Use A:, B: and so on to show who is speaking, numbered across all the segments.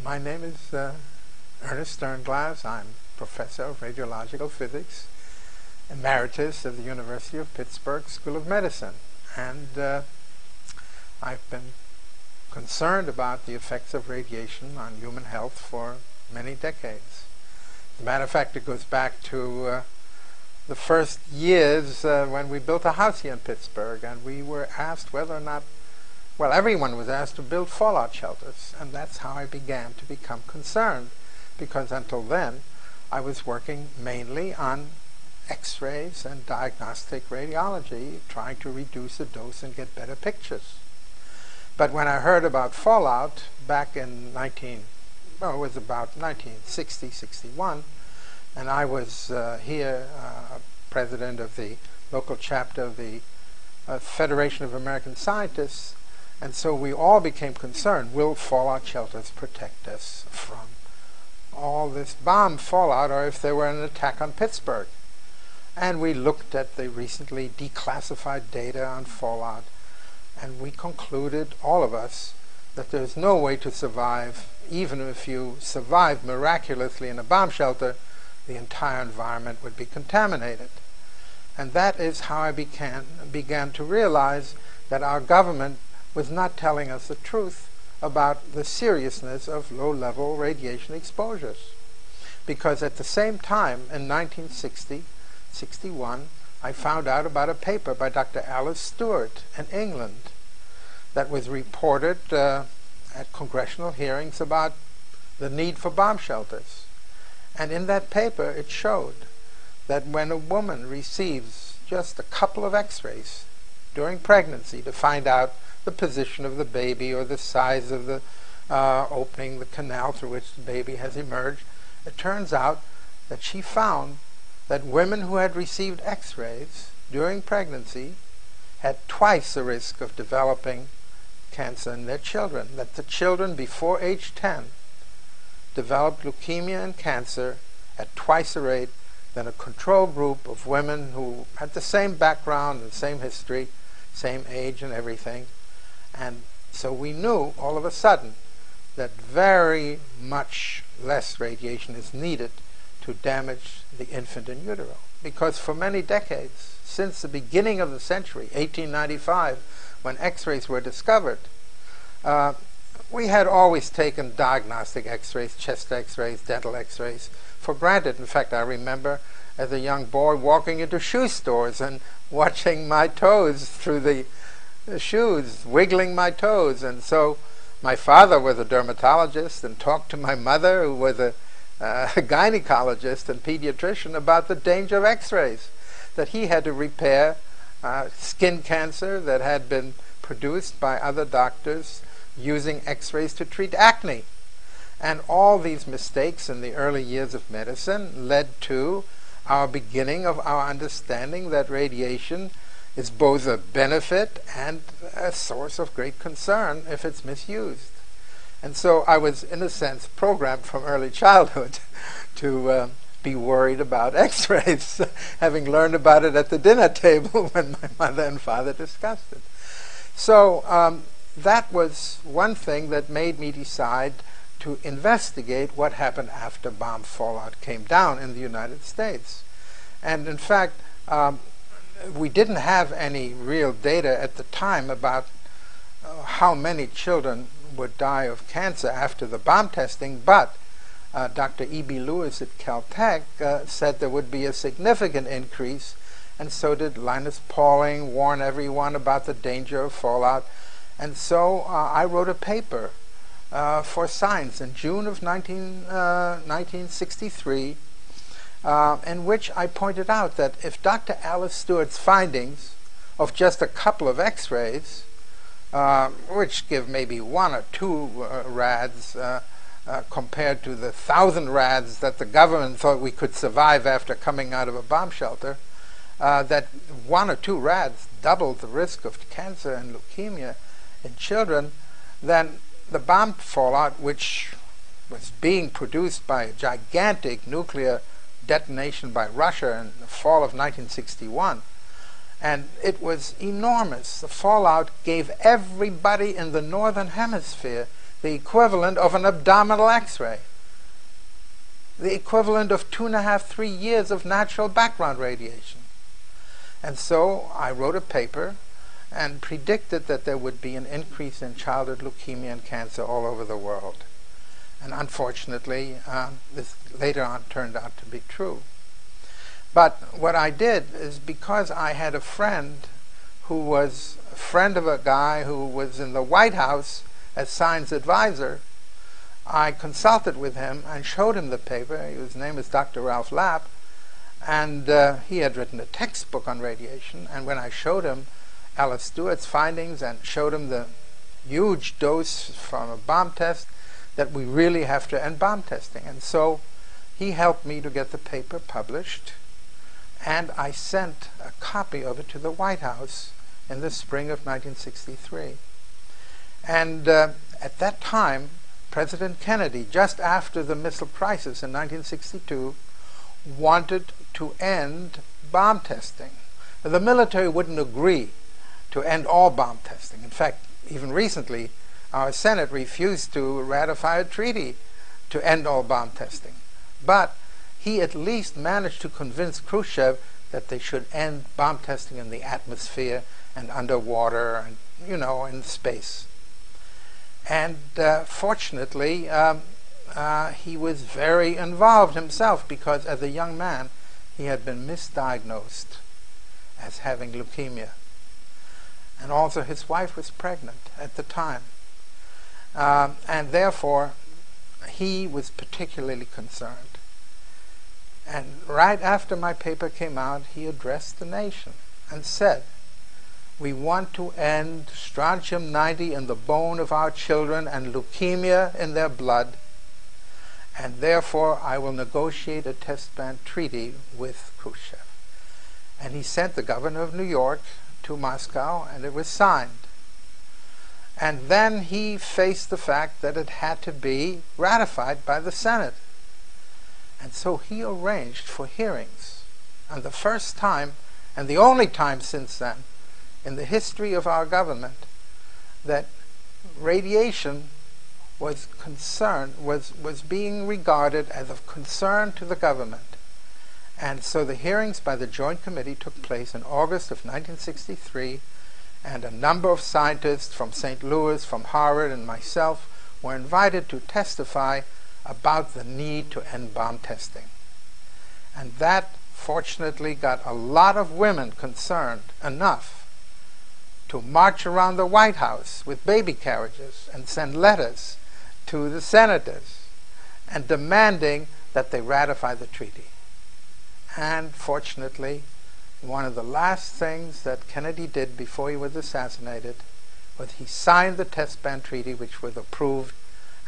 A: My name is Ernest Sternglass. I'm professor of radiological physics, emeritus of the University of Pittsburgh School of Medicine. And I've been concerned about the effects of radiation on human health for many decades. As a matter of fact, it goes back to the first years when we built a house here in Pittsburgh, and we were asked whether or not, well, everyone was asked to build fallout shelters, and that's how I began to become concerned, because until then I was working mainly on X-rays and diagnostic radiology, trying to reduce the dose and get better pictures. But when I heard about fallout back in it was about 1960, 61, and I was here president of the local chapter of the Federation of American Scientists, and so we all became concerned, will fallout shelters protect us from all this bomb fallout, or if there were an attack on Pittsburgh? And we looked at the recently declassified data on fallout, and we concluded, all of us, that there's no way to survive. Even if you survived miraculously in a bomb shelter, the entire environment would be contaminated. And that is how I began to realize that our government was not telling us the truth about the seriousness of low-level radiation exposures. Because at the same time, in 1960, 61, I found out about a paper by Dr. Alice Stewart in England that was reported at congressional hearings about the need for bomb shelters. And in that paper it showed that when a woman receives just a couple of X-rays during pregnancy to find out the position of the baby or the size of the opening, the canal through which the baby has emerged, it turns out that she found that women who had received X-rays during pregnancy had twice the risk of developing cancer in their children, that the children before age 10 developed leukemia and cancer at twice the rate than a control group of women who had the same background and same history, same age and everything. And so we knew all of a sudden that very much less radiation is needed to damage the infant in utero. Because for many decades, since the beginning of the century, 1895, when X-rays were discovered, we had always taken diagnostic X-rays, chest X-rays, dental X-rays for granted. In fact, I remember as a young boy walking into shoe stores and watching my toes through the shoes, wiggling my toes. And so my father was a dermatologist and talked to my mother, who was a gynecologist and pediatrician, about the danger of X-rays, that he had to repair skin cancer that had been produced by other doctors using X-rays to treat acne. And all these mistakes in the early years of medicine led to our beginning of our understanding that radiation is both a benefit and a source of great concern if it's misused. And so I was, in a sense, programmed from early childhood to be worried about X-rays, having learned about it at the dinner table when my mother and father discussed it. So that was one thing that made me decide to investigate what happened after bomb fallout came down in the United States. And in fact, we didn't have any real data at the time about how many children would die of cancer after the bomb testing, but Dr. E.B. Lewis at Caltech said there would be a significant increase, and so did Linus Pauling, warn everyone about the danger of fallout. And so I wrote a paper for Science in June of 1963, in which I pointed out that if Dr. Alice Stewart's findings of just a couple of X-rays, which give maybe 1 or 2 rads compared to the 1,000 rads that the government thought we could survive after coming out of a bomb shelter, that 1 or 2 rads doubled the risk of cancer and leukemia in children, then the bomb fallout, which was being produced by a gigantic nuclear detonation by Russia in the fall of 1961, and it was enormous. The fallout gave everybody in the northern hemisphere the equivalent of an abdominal X-ray, the equivalent of 2.5, 3 years of natural background radiation. And so I wrote a paper and predicted that there would be an increase in childhood leukemia and cancer all over the world. And unfortunately, this later on turned out to be true. But what I did is, because I had a friend who was a friend of a guy who was in the White House as science advisor, I consulted with him and showed him the paper. His name is Dr. Ralph Lapp, and he had written a textbook on radiation. And when I showed him Alice Stewart's findings and showed him the huge dose from a bomb test, that we really have to end bomb testing. And so he helped me to get the paper published, and I sent a copy of it to the White House in the spring of 1963. And at that time, President Kennedy, just after the missile crisis in 1962, wanted to end bomb testing. The military wouldn't agree to end all bomb testing. In fact, even recently, our Senate refused to ratify a treaty to end all bomb testing. But he at least managed to convince Khrushchev that they should end bomb testing in the atmosphere and underwater and, in space. And fortunately, he was very involved himself, because as a young man, he had been misdiagnosed as having leukemia. And also his wife was pregnant at the time. And therefore, he was particularly concerned. And right after my paper came out, he addressed the nation and said, "We want to end strontium-90 in the bone of our children and leukemia in their blood, and therefore I will negotiate a test ban treaty with Khrushchev." And he sent the governor of New York to Moscow, and it was signed. And then he faced the fact that it had to be ratified by the Senate. And so he arranged for hearings. And the first time, and the only time since then, in the history of our government, that radiation was being regarded as of concern to the government. And so the hearings by the Joint Committee took place in August of 1963, and a number of scientists from St. Louis, from Harvard, and myself were invited to testify about the need to end bomb testing. And that, fortunately, got a lot of women concerned enough to march around the White House with baby carriages and send letters to the senators and demanding that they ratify the treaty. And fortunately, one of the last things that Kennedy did before he was assassinated was he signed the test ban treaty, which was approved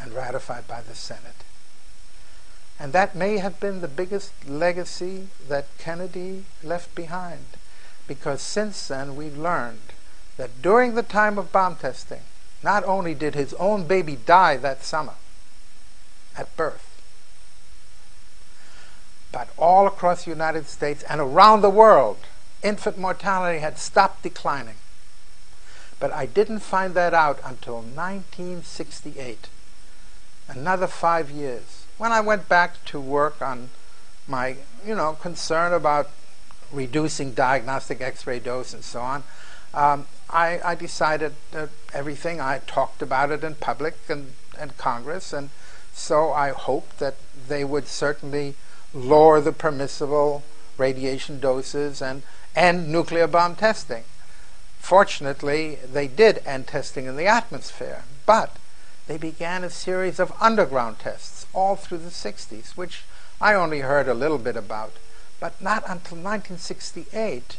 A: and ratified by the Senate. And that may have been the biggest legacy that Kennedy left behind, because since then we've learned that during the time of bomb testing, not only did his own baby die that summer at birth, but all across the United States and around the world, infant mortality had stopped declining. But I didn't find that out until 1968, another 5 years, when I went back to work on my, concern about reducing diagnostic X-ray dose and so on. I decided that everything, I talked about it in public and Congress, and so I hoped that they would certainly lower the permissible radiation doses and end nuclear bomb testing. Fortunately, they did end testing in the atmosphere, but they began a series of underground tests all through the 60s, which I only heard a little bit about. But not until 1968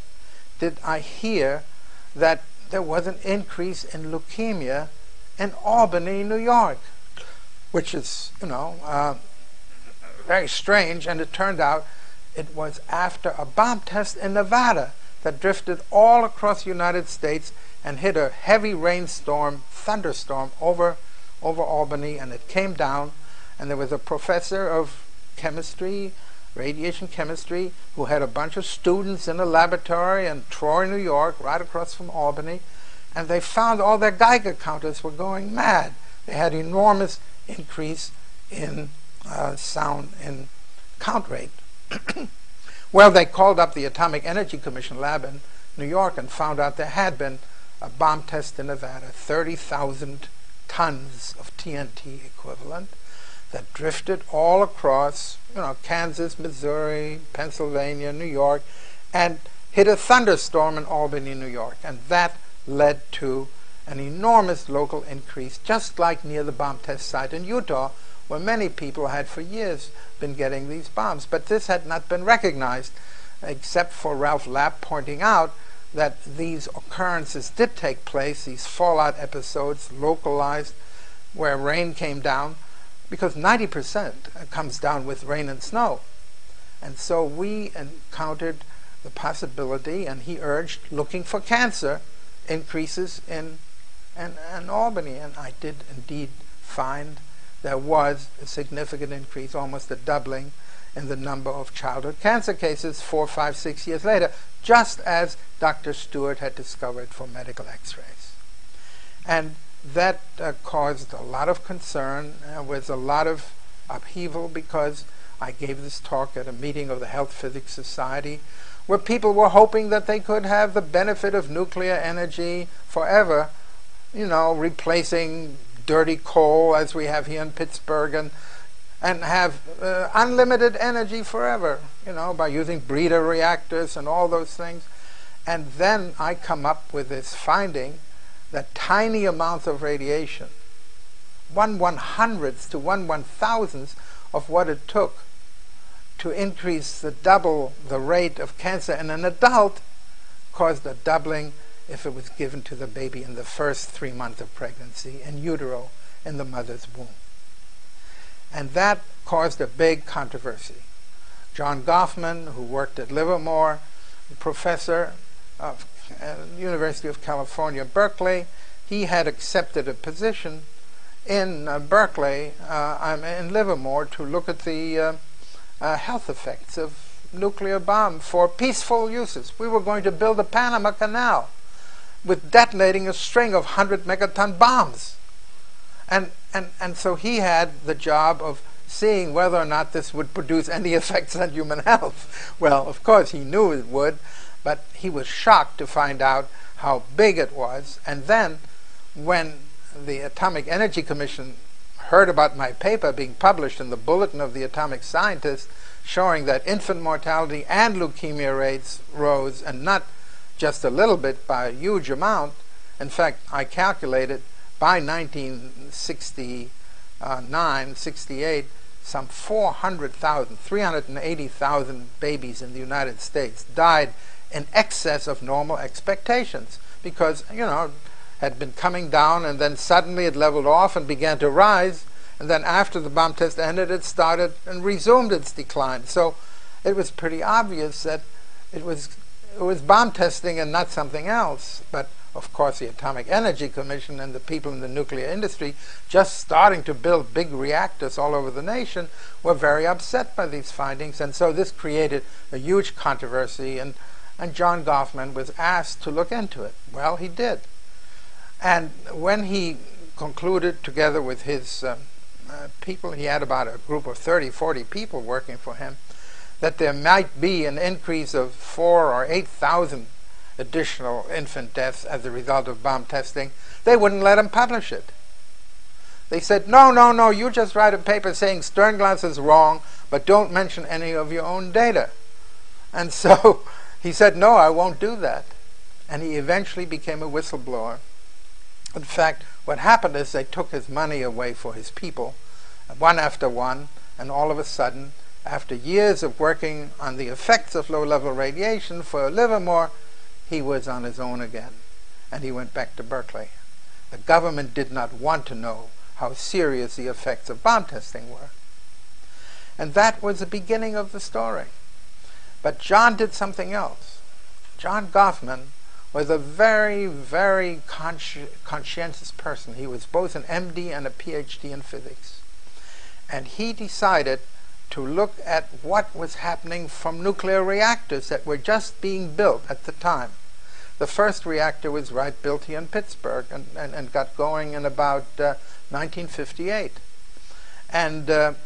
A: did I hear that there was an increase in leukemia in Albany, New York, which is, very strange. And it turned out it was after a bomb test in Nevada that drifted all across the United States and hit a heavy rainstorm, thunderstorm over Albany, and it came down, and there was a professor of chemistry, radiation chemistry, who had a bunch of students in a laboratory in Troy, New York, right across from Albany, and they found all their Geiger counters were going mad. they had enormous increase in sound in count rate. Well, they called up the Atomic Energy Commission lab in New York and found out there had been a bomb test in Nevada, 30,000 tons of TNT equivalent that drifted all across, Kansas, Missouri, Pennsylvania, New York, and hit a thunderstorm in Albany, New York. And that led to an enormous local increase, just like near the bomb test site in Utah, where many people had for years been getting these bombs. But this had not been recognized, except for Ralph Lapp pointing out that these occurrences did take place, these fallout episodes, localized, where rain came down, because 90% comes down with rain and snow. And so we encountered the possibility, and he urged, looking for cancer increases in Albany. And I did indeed find there was a significant increase, almost a doubling, in the number of childhood cancer cases 4, 5, 6 years later, just as Dr. Stewart had discovered for medical x-rays. And that caused a lot of concern, with a lot of upheaval, because I gave this talk at a meeting of the Health Physics Society where people were hoping that they could have the benefit of nuclear energy forever, replacing dirty coal as we have here in Pittsburgh, and have unlimited energy forever, by using breeder reactors and all those things. And then I come up with this finding that tiny amounts of radiation, 1/100th to 1/1000th of what it took to increase double the rate of cancer in an adult, caused a doubling if it was given to the baby in the first 3 months of pregnancy, in utero, in the mother's womb. And that caused a big controversy. John Goffman, who worked at Livermore, a professor of University of California, Berkeley, he had accepted a position in Berkeley, in Livermore, to look at the health effects of nuclear bomb for peaceful uses. We were going to build a Panama Canal with detonating a string of 100 megaton bombs. And so he had the job of seeing whether or not this would produce any effects on human health. Well, of course, he knew it would, but he was shocked to find out how big it was. And then, when the Atomic Energy Commission heard about my paper being published in the Bulletin of the Atomic Scientist, showing that infant mortality and leukemia rates rose, and not just a little bit, by a huge amount. In fact, I calculated by 1969, 68, some 400,000, 380,000 babies in the United States died in excess of normal expectations, because, had been coming down, and then suddenly it leveled off and began to rise, and then after the bomb test ended, it started and resumed its decline. So it was pretty obvious that it was bomb testing and not something else. But of course, the Atomic Energy Commission and the people in the nuclear industry, just starting to build big reactors all over the nation, were very upset by these findings. And so this created a huge controversy, and John Goffman was asked to look into it. Well, he did. And when he concluded, together with his people, he had about a group of 30, 40 people working for him, that there might be an increase of 4,000 or 8,000 additional infant deaths as a result of bomb testing, they wouldn't let him publish it. They said, no, you just write a paper saying Sternglass is wrong, but don't mention any of your own data. And so he said, no, I won't do that. And he eventually became a whistleblower. In fact, what happened is they took his money away for his people, one after one, and all of a sudden, after years of working on the effects of low-level radiation for Livermore, he was on his own again, and he went back to Berkeley. The government did not want to know how serious the effects of bomb testing were. And that was the beginning of the story. But John did something else. John Goffman was a very, very conscientious person. He was both an MD and a PhD in physics. And he decided to look at what was happening from nuclear reactors that were just being built at the time. The first reactor was built here in Pittsburgh, and got going in about 1958. And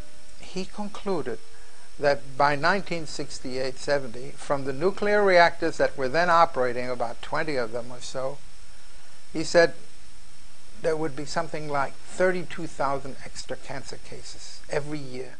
A: he concluded that by 1968-70, from the nuclear reactors that were then operating, about 20 of them or so, he said there would be something like 32,000 extra cancer cases every year.